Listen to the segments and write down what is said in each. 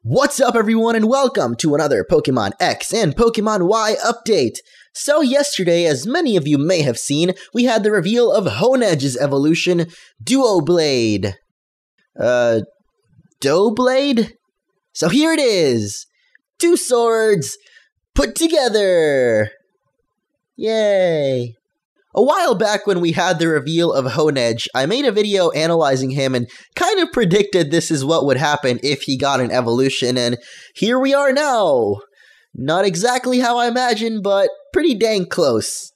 What's up everyone and welcome to another Pokemon X and Pokemon Y update. So yesterday, as many of you may have seen, we had the reveal of Honedge's evolution, Doublade. Doublade? So here it is! Two swords put together! Yay! A while back when we had the reveal of Honedge, I made a video analyzing him and kind of predicted this is what would happen if he got an evolution, and here we are now! Not exactly how I imagined, but pretty dang close.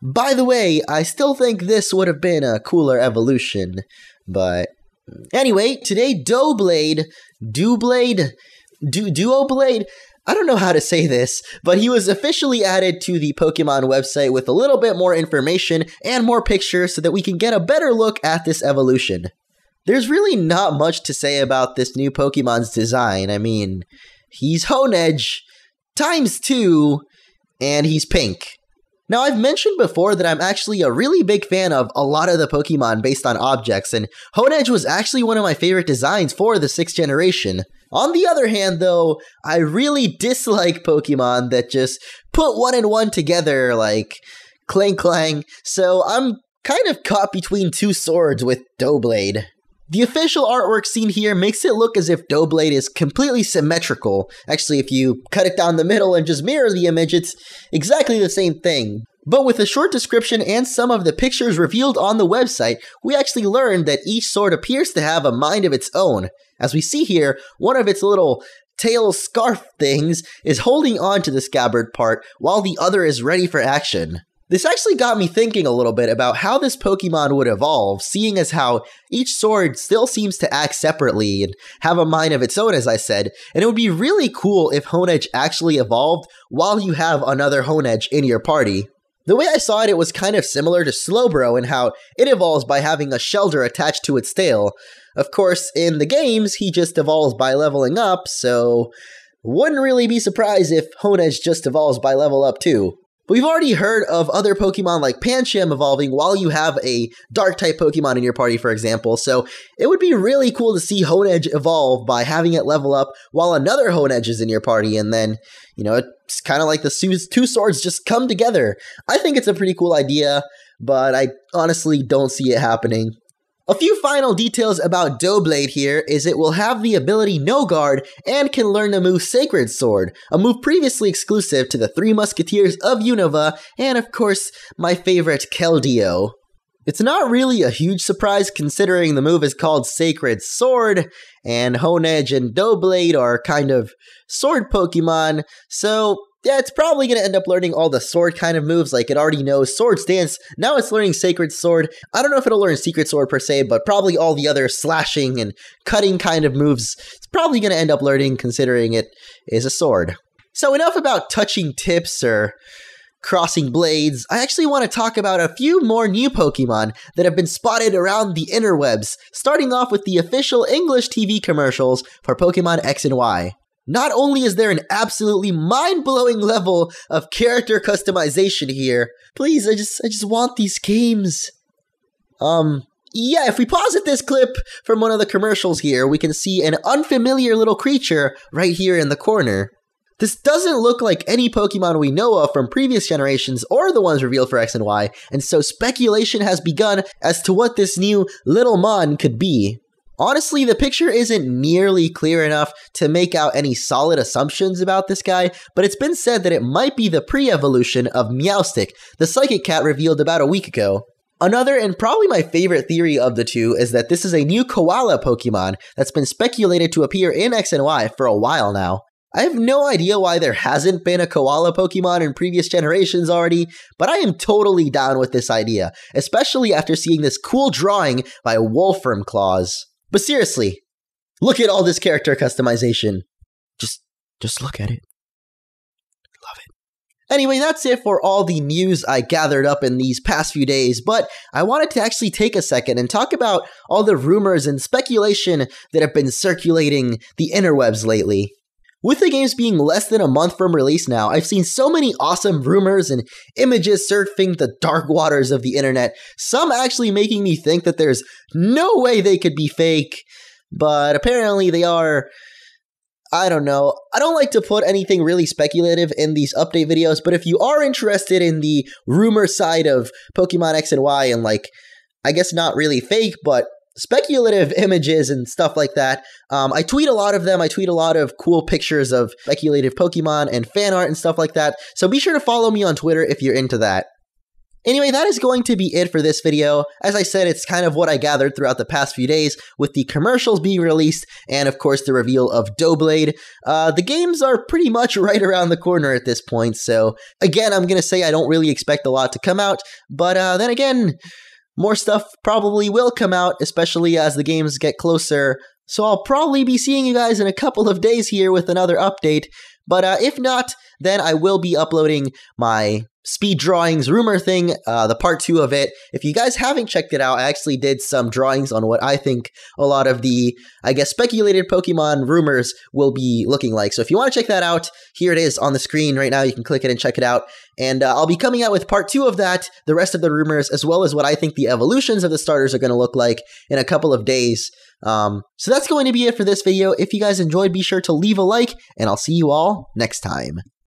By the way, I still think this would have been a cooler evolution, but... Anyway, today Doublade, I don't know how to say this, but he was officially added to the Pokemon website with a little bit more information and more pictures so that we can get a better look at this evolution. There's really not much to say about this new Pokemon's design. I mean, he's Honedge ×2, and he's pink. Now, I've mentioned before that I'm actually a really big fan of a lot of the Pokemon based on objects, and Honedge was actually one of my favorite designs for the 6th generation. On the other hand, though, I really dislike Pokemon that just put one and one together like clang clang, so I'm kind of caught between two swords with Doublade. The official artwork seen here makes it look as if Doublade is completely symmetrical. Actually, if you cut it down the middle and just mirror the image, it's exactly the same thing. But with a short description and some of the pictures revealed on the website, we actually learned that each sword appears to have a mind of its own. As we see here, one of its little tail scarf things is holding on to the scabbard part, while the other is ready for action. This actually got me thinking a little bit about how this Pokemon would evolve, seeing as how each sword still seems to act separately and have a mind of its own, as I said, and it would be really cool if Honedge actually evolved while you have another Honedge in your party. The way I saw it, it was kind of similar to Slowbro in how it evolves by having a shelter attached to its tail. Of course, in the games, he just evolves by leveling up, so wouldn't really be surprised if Honedge just evolves by level up too. We've already heard of other Pokemon like Pancham evolving while you have a Dark-type Pokemon in your party, for example, so it would be really cool to see Honedge evolve by having it level up while another Honedge is in your party, and then, you know, it's kind of like the two swords just come together. I think it's a pretty cool idea, but I honestly don't see it happening. A few final details about Doublade here is it will have the ability No Guard and can learn the move Sacred Sword, a move previously exclusive to the Three Musketeers of Unova, and of course, my favorite Keldeo. It's not really a huge surprise considering the move is called Sacred Sword, and Honedge and Doublade are kind of sword Pokemon, so yeah, it's probably going to end up learning all the sword kind of moves, like it already knows Sword Stance, now it's learning Sacred Sword. I don't know if it'll learn Secret Sword per se, but probably all the other slashing and cutting kind of moves it's probably going to end up learning considering it is a sword. So enough about touching tips or crossing blades. I actually want to talk about a few more new Pokemon that have been spotted around the interwebs, starting off with the official English TV commercials for Pokemon X and Y. Not only is there an absolutely mind-blowing level of character customization here, please, I just want these games. Yeah, if we pause at this clip from one of the commercials here, we can see an unfamiliar little creature right here in the corner. This doesn't look like any Pokemon we know of from previous generations or the ones revealed for X and Y, and so speculation has begun as to what this new little mon could be. Honestly, the picture isn't nearly clear enough to make out any solid assumptions about this guy, but it's been said that it might be the pre-evolution of Meowstic, the psychic cat revealed about a week ago. Another, and probably my favorite theory of the two, is that this is a new Koala Pokemon that's been speculated to appear in X and Y for a while now. I have no idea why there hasn't been a Koala Pokemon in previous generations already, but I am totally down with this idea, especially after seeing this cool drawing by Wolfram Claws. But seriously, look at all this character customization. Just look at it. Love it. Anyway, that's it for all the news I gathered up in these past few days, but I wanted to actually take a second and talk about all the rumors and speculation that have been circulating the interwebs lately. With the games being less than a month from release now, I've seen so many awesome rumors and images surfing the dark waters of the internet, some actually making me think that there's no way they could be fake, but apparently they are I don't know. I don't like to put anything really speculative in these update videos, but if you are interested in the rumor side of Pokemon X and Y and like, I guess not really fake, but speculative images and stuff like that, I tweet a lot of them. I tweet a lot of cool pictures of speculative Pokemon and fan art and stuff like that. So be sure to follow me on Twitter if you're into that. Anyway, that is going to be it for this video. As I said, it's kind of what I gathered throughout the past few days with the commercials being released and, of course, the reveal of Doublade. The games are pretty much right around the corner at this point, so again, I'm going to say I don't really expect a lot to come out, but then again, more stuff probably will come out, especially as the games get closer, so I'll probably be seeing you guys in a couple of days here with another update, but if not, then I will be uploading my speed drawings rumor thing, the part 2 of it. If you guys haven't checked it out, I actually did some drawings on what I think a lot of the, I guess, speculated Pokemon rumors will be looking like. So if you want to check that out, here it is on the screen right now. You can click it and check it out. And I'll be coming out with part 2 of that, the rest of the rumors, as well as what I think the evolutions of the starters are going to look like in a couple of days. So that's going to be it for this video. If you guys enjoyed, be sure to leave a like, and I'll see you all next time.